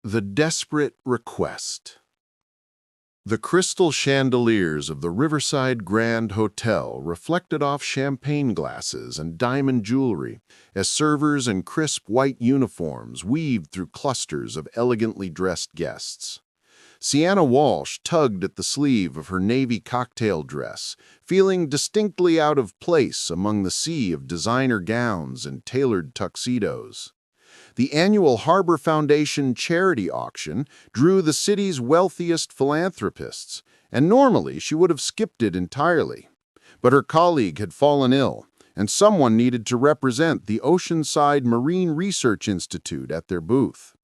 The Desperate Request. The crystal chandeliers of the Riverside Grand Hotel reflected off champagne glasses and diamond jewelry as servers in crisp white uniforms weaved through clusters of elegantly dressed guests. Sienna Walsh tugged at the sleeve of her navy cocktail dress, feeling distinctly out of place among the sea of designer gowns and tailored tuxedos. The annual Harbor Foundation charity auction drew the city's wealthiest philanthropists, and normally she would have skipped it entirely. But her colleague had fallen ill, and someone needed to represent the Oceanside Marine Research Institute at their booth.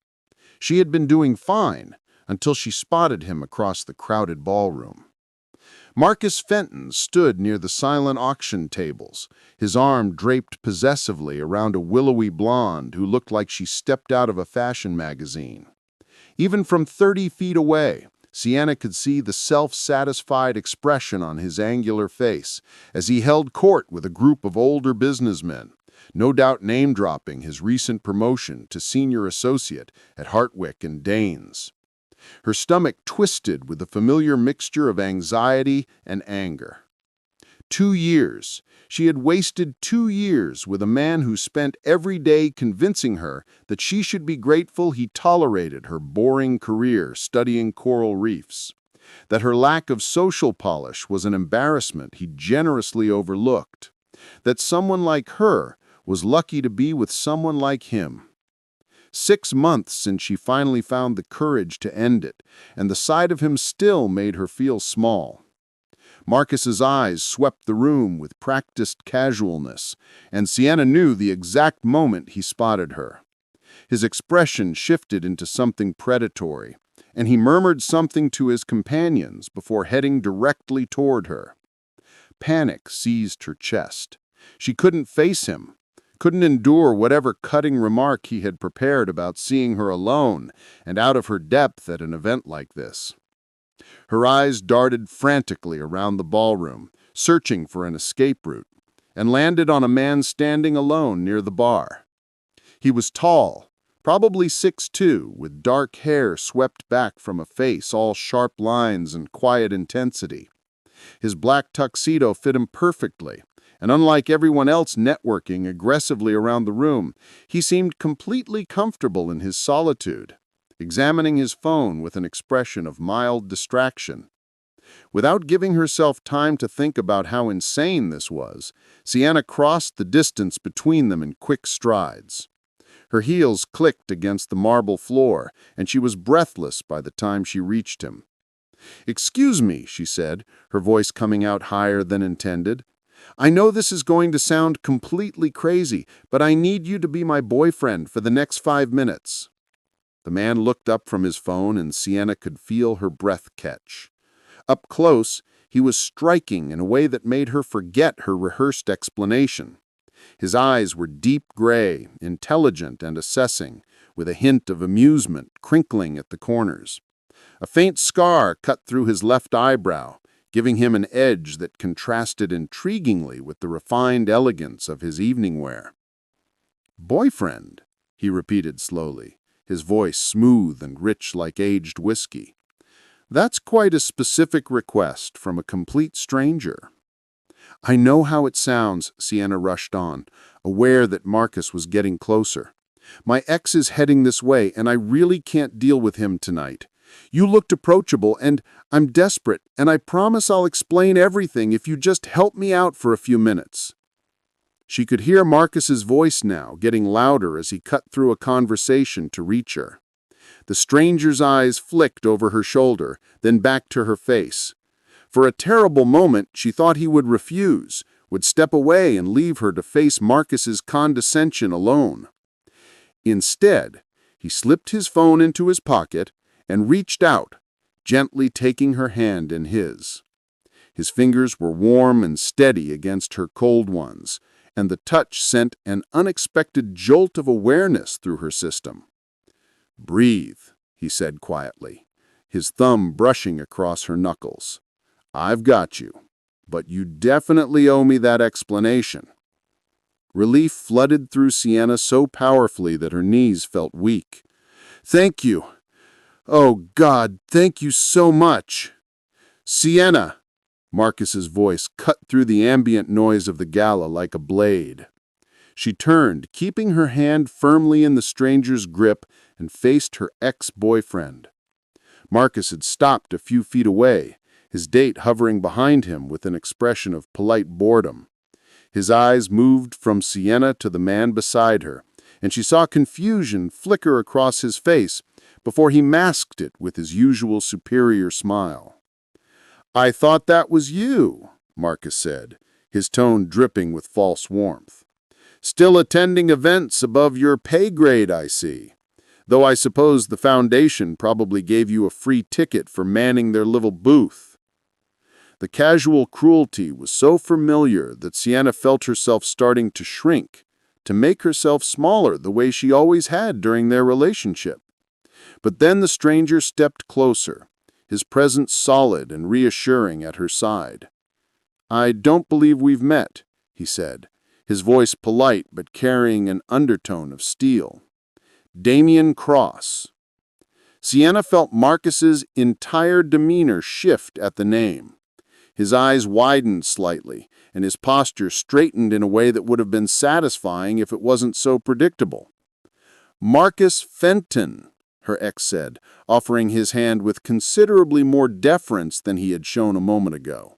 She had been doing fine until she spotted him across the crowded ballroom. Marcus Fenton stood near the silent auction tables, his arm draped possessively around a willowy blonde who looked like she stepped out of a fashion magazine. Even from 30 feet away, Sienna could see the self-satisfied expression on his angular face as he held court with a group of older businessmen, no doubt name-dropping his recent promotion to senior associate at Hartwick and Danes. Her stomach twisted with a familiar mixture of anxiety and anger. 2 years. She had wasted 2 years with a man who spent every day convincing her that she should be grateful he tolerated her boring career studying coral reefs, that her lack of social polish was an embarrassment he generously overlooked, that someone like her was lucky to be with someone like him. 6 months since she finally found the courage to end it, and the sight of him still made her feel small. Marcus's eyes swept the room with practiced casualness, and Sienna knew the exact moment he spotted her. His expression shifted into something predatory, and he murmured something to his companions before heading directly toward her. Panic seized her chest. She couldn't face him, couldn't endure whatever cutting remark he had prepared about seeing her alone and out of her depth at an event like this. Her eyes darted frantically around the ballroom, searching for an escape route, and landed on a man standing alone near the bar. He was tall, probably 6'2", with dark hair swept back from a face all sharp lines and quiet intensity. His black tuxedo fit him perfectly, and unlike everyone else networking aggressively around the room, he seemed completely comfortable in his solitude, examining his phone with an expression of mild distraction. Without giving herself time to think about how insane this was, Sienna crossed the distance between them in quick strides. Her heels clicked against the marble floor, and she was breathless by the time she reached him. "Excuse me," she said, her voice coming out higher than intended. "I know this is going to sound completely crazy, but I need you to be my boyfriend for the next 5 minutes." The man looked up from his phone, and Sienna could feel her breath catch. Up close, he was striking in a way that made her forget her rehearsed explanation. His eyes were deep gray, intelligent and assessing, with a hint of amusement crinkling at the corners. A faint scar cut through his left eyebrow, giving him an edge that contrasted intriguingly with the refined elegance of his evening wear. "Boyfriend," he repeated slowly, his voice smooth and rich like aged whiskey. "That's quite a specific request from a complete stranger." "I know how it sounds," Sienna rushed on, aware that Marcus was getting closer. "My ex is heading this way, and I really can't deal with him tonight. You looked approachable, and I'm desperate, and I promise I'll explain everything if you just help me out for a few minutes." She could hear Marcus's voice now, getting louder as he cut through a conversation to reach her. The stranger's eyes flicked over her shoulder, then back to her face. For a terrible moment, she thought he would refuse, would step away and leave her to face Marcus's condescension alone. Instead, he slipped his phone into his pocket and reached out, gently taking her hand in his. His fingers were warm and steady against her cold ones, and the touch sent an unexpected jolt of awareness through her system. "Breathe," he said quietly, his thumb brushing across her knuckles. "I've got you, but you definitely owe me that explanation." Relief flooded through Sienna so powerfully that her knees felt weak. "Thank you. "Oh, God, thank you so much." "Sienna!" Marcus's voice cut through the ambient noise of the gala like a blade. She turned, keeping her hand firmly in the stranger's grip, and faced her ex-boyfriend. Marcus had stopped a few feet away, his date hovering behind him with an expression of polite boredom. His eyes moved from Sienna to the man beside her, and she saw confusion flicker across his face before he masked it with his usual superior smile. "I thought that was you," Marcus said, his tone dripping with false warmth. "Still attending events above your pay grade, I see. Though I suppose the foundation probably gave you a free ticket for manning their little booth." The casual cruelty was so familiar that Sienna felt herself starting to shrink, to make herself smaller the way she always had during their relationship. But then the stranger stepped closer, his presence solid and reassuring at her side. "I don't believe we've met," he said, his voice polite but carrying an undertone of steel. "Damien Cross." Sienna felt Marcus's entire demeanor shift at the name. His eyes widened slightly, and his posture straightened in a way that would have been satisfying if it wasn't so predictable. "Marcus Fenton," her ex said, offering his hand with considerably more deference than he had shown a moment ago.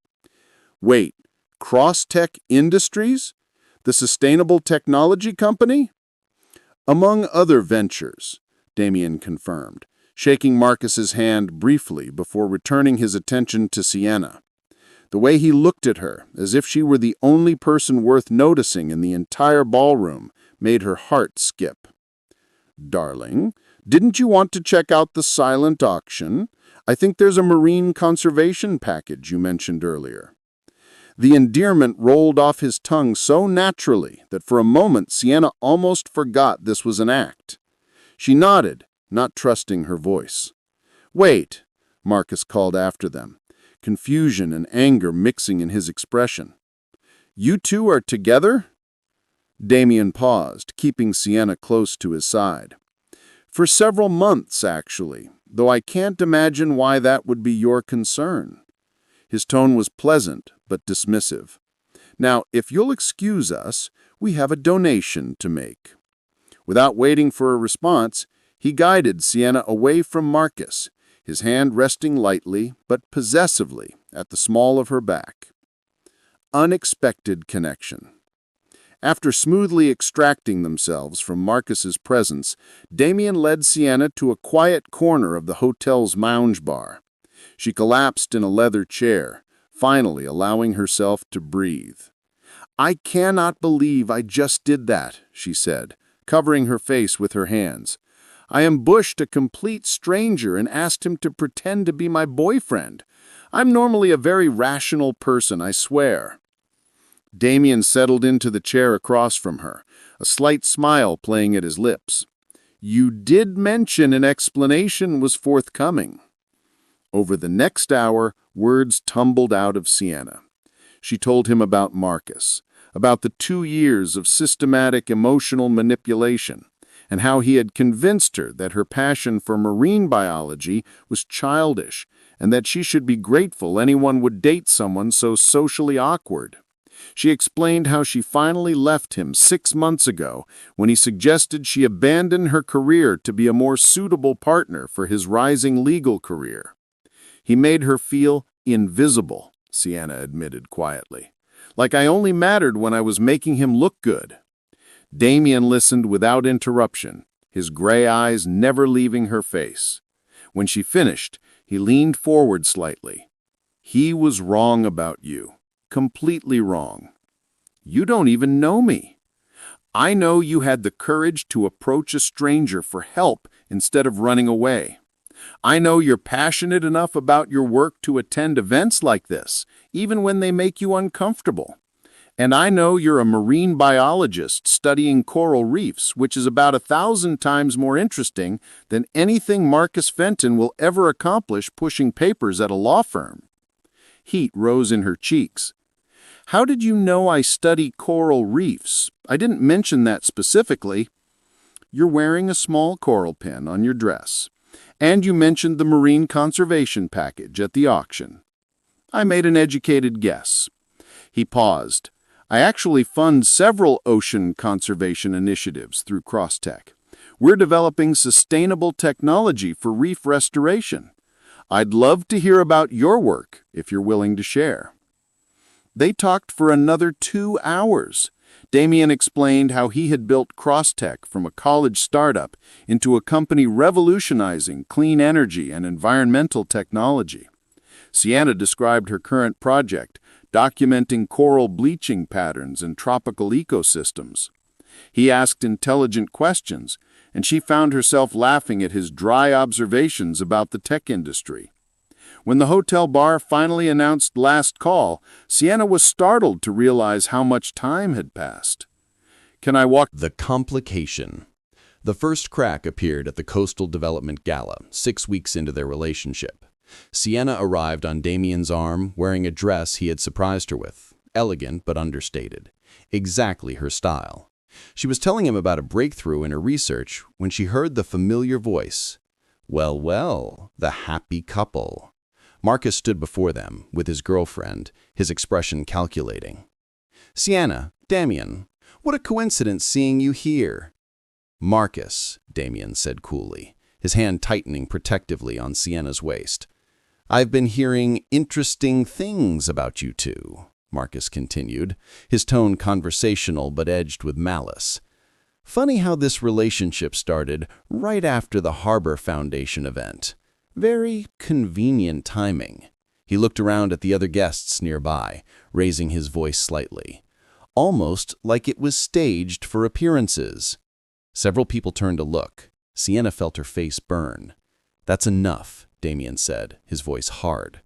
"Wait, Cross-Tech Industries? The sustainable technology company?" "Among other ventures," Damien confirmed, shaking Marcus's hand briefly before returning his attention to Sienna. The way he looked at her, as if she were the only person worth noticing in the entire ballroom, made her heart skip. "Darling, didn't you want to check out the silent auction? I think there's a marine conservation package you mentioned earlier." The endearment rolled off his tongue so naturally that for a moment Sienna almost forgot this was an act. She nodded, not trusting her voice. "Wait," Marcus called after them, confusion and anger mixing in his expression. "You two are together?" Damien paused, keeping Sienna close to his side. "For several months, actually, though I can't imagine why that would be your concern." His tone was pleasant, but dismissive. "Now, if you'll excuse us, we have a donation to make." Without waiting for a response, he guided Sienna away from Marcus, his hand resting lightly but possessively at the small of her back. Unexpected connection. After smoothly extracting themselves from Marcus's presence, Damien led Sienna to a quiet corner of the hotel's lounge bar. She collapsed in a leather chair, finally allowing herself to breathe. "I cannot believe I just did that," she said, covering her face with her hands. "I ambushed a complete stranger and asked him to pretend to be my boyfriend. I'm normally a very rational person, I swear." Damien settled into the chair across from her, a slight smile playing at his lips. "You did mention an explanation was forthcoming." Over the next hour, words tumbled out of Sienna. She told him about Marcus, about the 2 years of systematic emotional manipulation, and how he had convinced her that her passion for marine biology was childish and that she should be grateful anyone would date someone so socially awkward. She explained how she finally left him 6 months ago when he suggested she abandon her career to be a more suitable partner for his rising legal career. "He made her feel invisible," Sienna admitted quietly. "Like I only mattered when I was making him look good." Damien listened without interruption, his gray eyes never leaving her face. When she finished, he leaned forward slightly. "He was wrong about you. Completely wrong. You don't even know me. I know you had the courage to approach a stranger for help instead of running away. I know you're passionate enough about your work to attend events like this, even when they make you uncomfortable. And I know you're a marine biologist studying coral reefs, which is about 1,000 times more interesting than anything Marcus Fenton will ever accomplish pushing papers at a law firm." Heat rose in her cheeks. "How did you know I study coral reefs? I didn't mention that specifically." "You're wearing a small coral pin on your dress. And you mentioned the marine conservation package at the auction. I made an educated guess. He paused. I actually fund several ocean conservation initiatives through Crosstech. We're developing sustainable technology for reef restoration. I'd love to hear about your work, if you're willing to share. They talked for another 2 hours. Damien explained how he had built Crosstech from a college startup into a company revolutionizing clean energy and environmental technology. Sienna described her current project, documenting coral bleaching patterns in tropical ecosystems. He asked intelligent questions, and she found herself laughing at his dry observations about the tech industry. When the hotel bar finally announced last call, Sienna was startled to realize how much time had passed. "Can I walk—" The complication. The first crack appeared at the Coastal Development Gala, 6 weeks into their relationship. Sienna arrived on Damien's arm wearing a dress he had surprised her with, elegant but understated. Exactly her style. She was telling him about a breakthrough in her research when she heard the familiar voice. Well, well, the happy couple. Marcus stood before them, with his girlfriend, his expression calculating. "Sienna, Damien, what a coincidence seeing you here." "Marcus," Damien said coolly, his hand tightening protectively on Sienna's waist. "I've been hearing interesting things about you two," Marcus continued, his tone conversational but edged with malice. "Funny how this relationship started right after the Harbor Foundation event. Very convenient timing." He looked around at the other guests nearby, raising his voice slightly. "Almost like it was staged for appearances." Several people turned to look. Sienna felt her face burn. "That's enough," Damien said, his voice hard.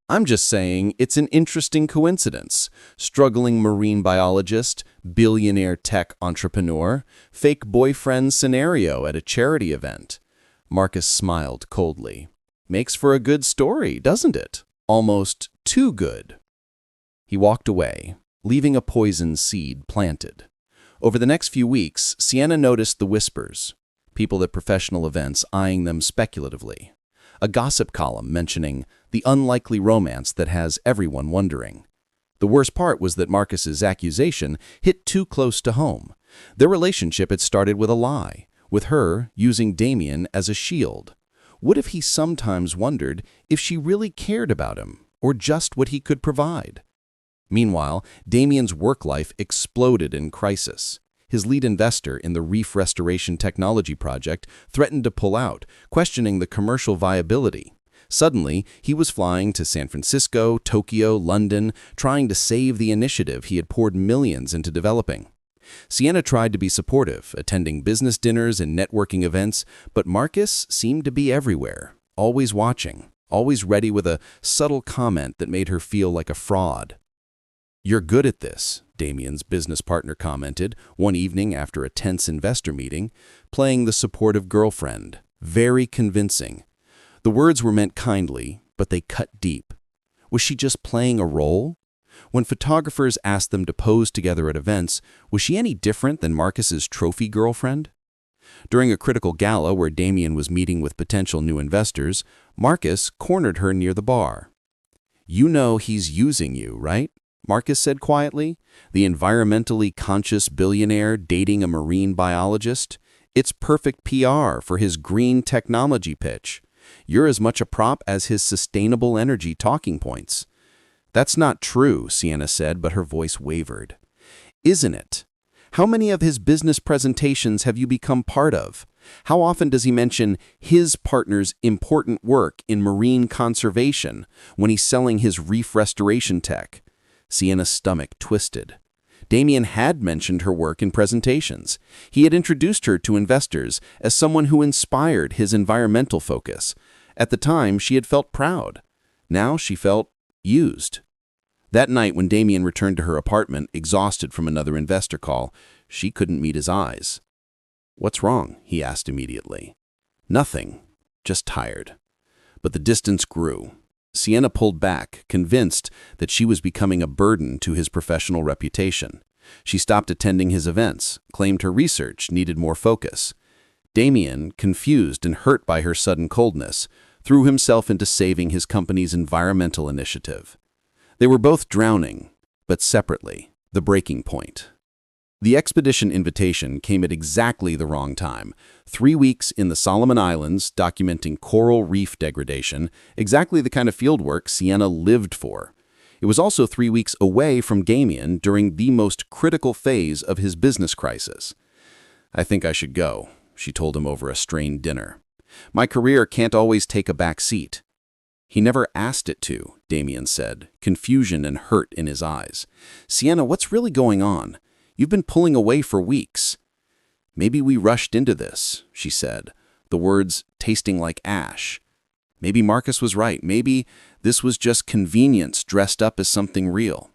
"I'm just saying it's an interesting coincidence. Struggling marine biologist, billionaire tech entrepreneur, fake boyfriend scenario at a charity event." Marcus smiled coldly. "Makes for a good story, doesn't it? Almost too good." He walked away, leaving a poison seed planted. Over the next few weeks, Sienna noticed the whispers, people at professional events eyeing them speculatively. A gossip column mentioning the unlikely romance that has everyone wondering. The worst part was that Marcus's accusation hit too close to home. Their relationship had started with a lie, with her using Damien as a shield. What if he sometimes wondered if she really cared about him, or just what he could provide? Meanwhile, Damien's work life exploded in crisis. His lead investor in the reef restoration technology project threatened to pull out, questioning the commercial viability. Suddenly, he was flying to San Francisco, Tokyo, London, trying to save the initiative he had poured millions into developing. Sienna tried to be supportive, attending business dinners and networking events, but Marcus seemed to be everywhere, always watching, always ready with a subtle comment that made her feel like a fraud. "You're good at this," Damien's business partner commented one evening after a tense investor meeting, playing the supportive girlfriend. Very convincing. The words were meant kindly, but they cut deep. Was she just playing a role? When photographers asked them to pose together at events, was she any different than Marcus's trophy girlfriend? During a critical gala where Damien was meeting with potential new investors, Marcus cornered her near the bar. "You know he's using you, right?" Marcus said quietly. "The environmentally conscious billionaire dating a marine biologist? It's perfect PR for his green technology pitch. You're as much a prop as his sustainable energy talking points." "That's not true," Sienna said, but her voice wavered. "Isn't it? How many of his business presentations have you become part of? How often does he mention his partner's important work in marine conservation when he's selling his reef restoration tech?" Sienna's stomach twisted. Damien had mentioned her work in presentations. He had introduced her to investors as someone who inspired his environmental focus. At the time, she had felt proud. Now she felt used. That night, when Damien returned to her apartment, exhausted from another investor call, she couldn't meet his eyes. "What's wrong?" he asked immediately. "Nothing, just tired." But the distance grew. Sienna pulled back, convinced that she was becoming a burden to his professional reputation. She stopped attending his events, claimed her research needed more focus. Damien, confused and hurt by her sudden coldness, threw himself into saving his company's environmental initiative. They were both drowning, but separately, the breaking point. The expedition invitation came at exactly the wrong time. 3 weeks in the Solomon Islands documenting coral reef degradation, exactly the kind of fieldwork Sienna lived for. It was also 3 weeks away from Damien during the most critical phase of his business crisis. "I think I should go," she told him over a strained dinner. "My career can't always take a back seat." "He never asked it to," Damien said, confusion and hurt in his eyes. "Sienna, what's really going on? You've been pulling away for weeks." "Maybe we rushed into this," she said, the words tasting like ash. "Maybe Marcus was right. Maybe this was just convenience dressed up as something real."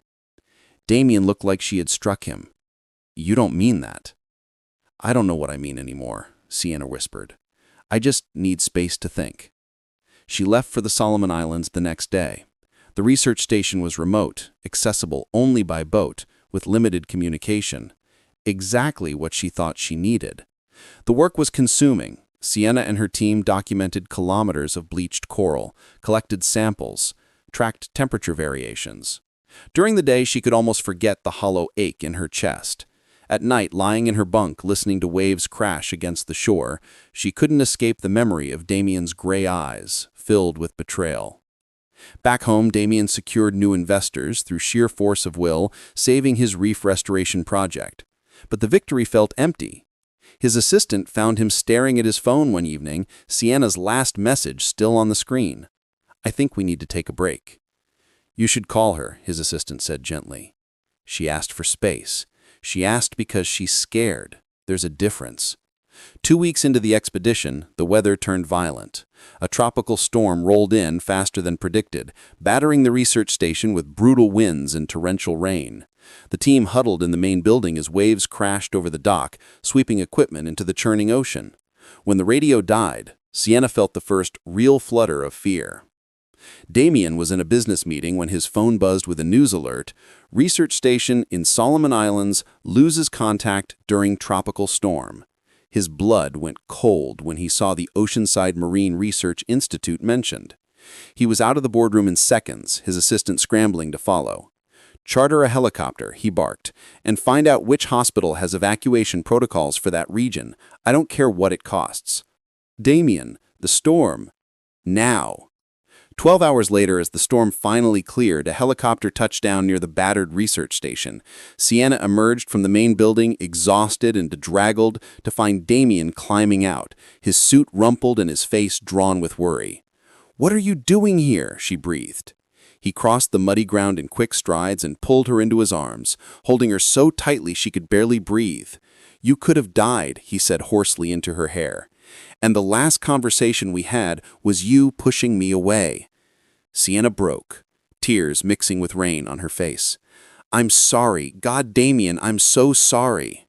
Damien looked like she had struck him. "You don't mean that." "I don't know what I mean anymore," Sienna whispered. "I just need space to think." She left for the Solomon Islands the next day. The research station was remote, accessible only by boat, with limited communication. Exactly what she thought she needed. The work was consuming. Sienna and her team documented kilometers of bleached coral, collected samples, tracked temperature variations. During the day, she could almost forget the hollow ache in her chest. At night, lying in her bunk, listening to waves crash against the shore, she couldn't escape the memory of Damien's gray eyes, filled with betrayal. Back home, Damien secured new investors through sheer force of will, saving his reef restoration project. But the victory felt empty. His assistant found him staring at his phone one evening, Sienna's last message still on the screen. "I think we need to take a break." "You should call her," his assistant said gently. "She asked for space. She asked because she's scared. There's a difference." 2 weeks into the expedition, the weather turned violent. A tropical storm rolled in faster than predicted, battering the research station with brutal winds and torrential rain. The team huddled in the main building as waves crashed over the dock, sweeping equipment into the churning ocean. When the radio died, Sienna felt the first real flutter of fear. Damien was in a business meeting when his phone buzzed with a news alert. Research station in Solomon Islands loses contact during tropical storm. His blood went cold when he saw the Oceanside Marine Research Institute mentioned. He was out of the boardroom in seconds, his assistant scrambling to follow. "Charter a helicopter," he barked, "and find out which hospital has evacuation protocols for that region. I don't care what it costs." "Damien, the storm." "Now." 12 hours later, as the storm finally cleared, a helicopter touched down near the battered research station. Sienna emerged from the main building, exhausted and bedraggled, to find Damien climbing out, his suit rumpled and his face drawn with worry. "What are you doing here?" she breathed. He crossed the muddy ground in quick strides and pulled her into his arms, holding her so tightly she could barely breathe. "You could have died," he said hoarsely into her hair. "And the last conversation we had was you pushing me away." Sienna broke, tears mixing with rain on her face. "I'm sorry. God, Damien, I'm so sorry."